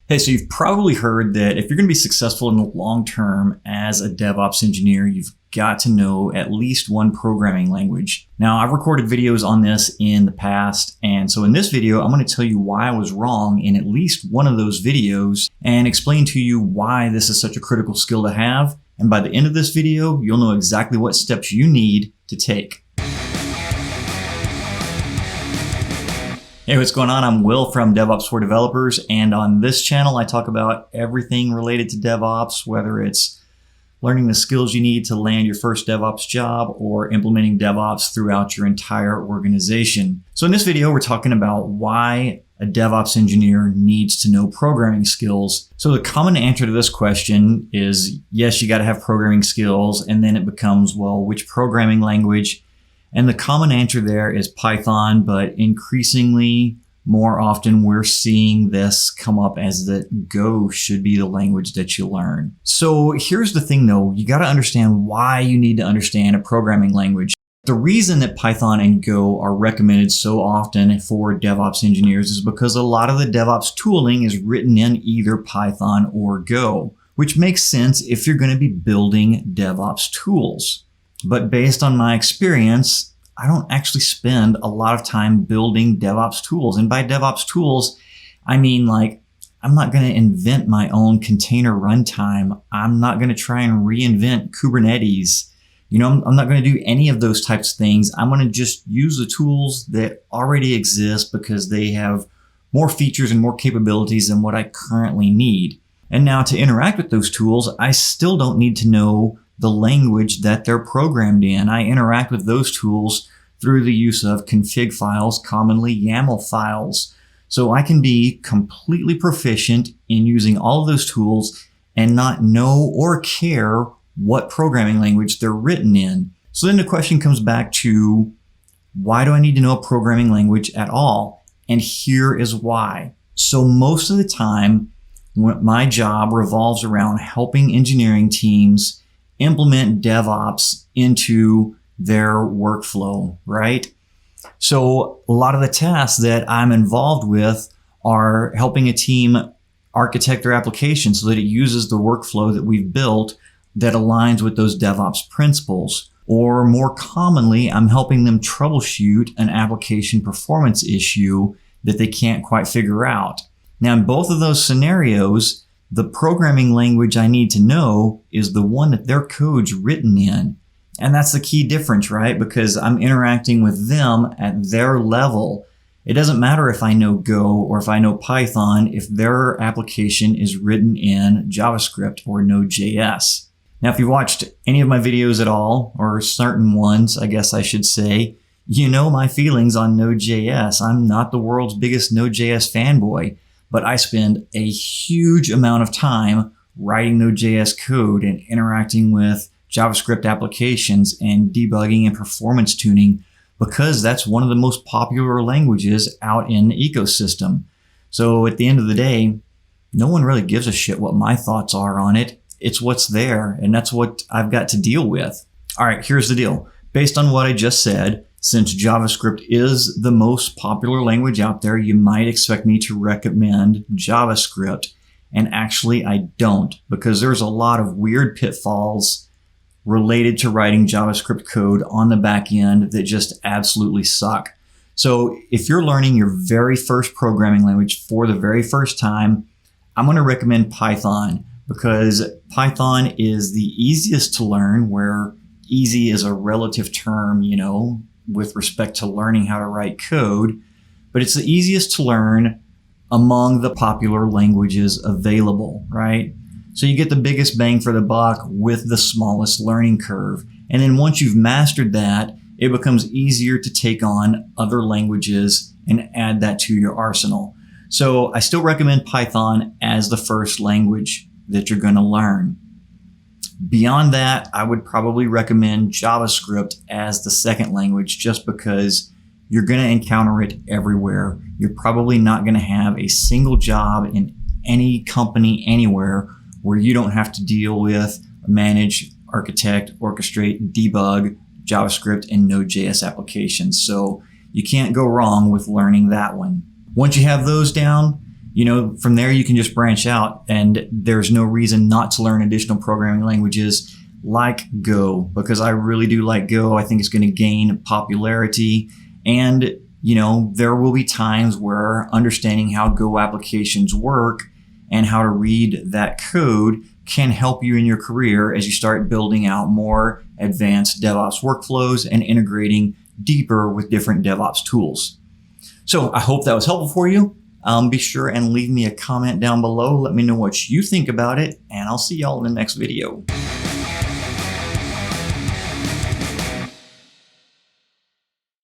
Hey, so you've probably heard that if you're going to be successful in the long term as a DevOps engineer, you've got to know at least one programming language. Now, I've recorded videos on this in the past, and so in this video, I'm going to tell you why I was wrong in at least one of those videos and explain to you why this is such a critical skill to have. And by the end of this video, you'll know exactly what steps you need to take. Hey, what's going on? I'm Will from DevOps for Developers, and on this channel I talk about everything related to DevOps, whether it's learning the skills you need to land your first DevOps job or implementing DevOps throughout your entire organization. So in this video, we're talking about why a DevOps engineer needs to know programming skills. So the common answer to this question is, yes, you got to have programming skills, and then it becomes, well, which programming language? And the common answer there is Python, but increasingly more often we're seeing this come up as that Go should be the language that you learn. So here's the thing though, you got to understand why you need to understand a programming language. The reason that Python and Go are recommended so often for DevOps engineers is because a lot of the DevOps tooling is written in either Python or Go, which makes sense if you're going to be building DevOps tools. But based on my experience, I don't actually spend a lot of time building DevOps tools. And by DevOps tools, I mean like, I'm not going to invent my own container runtime. I'm not going to try and reinvent Kubernetes. I'm not going to do any of those types of things. I'm going to just use the tools that already exist because they have more features and more capabilities than what I currently need. And now to interact with those tools, I still don't need to know the language that they're programmed in. I interact with those tools through the use of config files, commonly YAML files. So I can be completely proficient in using all of those tools and not know or care what programming language they're written in. So then the question comes back to, why do I need to know a programming language at all? And here is why. So most of the time, my job revolves around helping engineering teams implement DevOps into their workflow, right? So a lot of the tasks that I'm involved with are helping a team architect their application so that it uses the workflow that we've built that aligns with those DevOps principles. Or more commonly, I'm helping them troubleshoot an application performance issue that they can't quite figure out. Now, in both of those scenarios, the programming language I need to know is the one that their code's written in. And that's the key difference, right? Because I'm interacting with them at their level. It doesn't matter if I know Go or if I know Python if their application is written in JavaScript or Node.js. Now, if you've watched any of my videos at all, or certain ones, I guess I should say, you know my feelings on Node.js. I'm not the world's biggest Node.js fanboy, but I spend a huge amount of time writing Node.js code and interacting with JavaScript applications and debugging and performance tuning because that's one of the most popular languages out in the ecosystem. So at the end of the day, no one really gives a shit what my thoughts are on it. It's what's there, and that's what I've got to deal with. All right, here's the deal. Based on what I just said, since JavaScript is the most popular language out there, you might expect me to recommend JavaScript. And actually, I don't, because there's a lot of weird pitfalls related to writing JavaScript code on the back end that just absolutely suck. So if you're learning your very first programming language for the very first time, I'm going to recommend Python because Python is the easiest to learn, where easy is a relative term, with respect to learning how to write code, but it's the easiest to learn among the popular languages available, right? So you get the biggest bang for the buck with the smallest learning curve. And then once you've mastered that, it becomes easier to take on other languages and add that to your arsenal. So I still recommend Python as the first language that you're going to learn. Beyond that, I would probably recommend JavaScript as the second language just because you're going to encounter it everywhere. You're probably not going to have a single job in any company anywhere where you don't have to deal with, manage, architect, orchestrate, debug JavaScript and Node.js applications. So you can't go wrong with learning that one. Once you have those down, From there you can just branch out, and there's no reason not to learn additional programming languages like Go, because I really do like Go. I think it's going to gain popularity, and there will be times where understanding how Go applications work and how to read that code can help you in your career as you start building out more advanced DevOps workflows and integrating deeper with different DevOps tools. So I hope that was helpful for you. Be sure and leave me a comment down below. Let me know what you think about it, and I'll see y'all in the next video.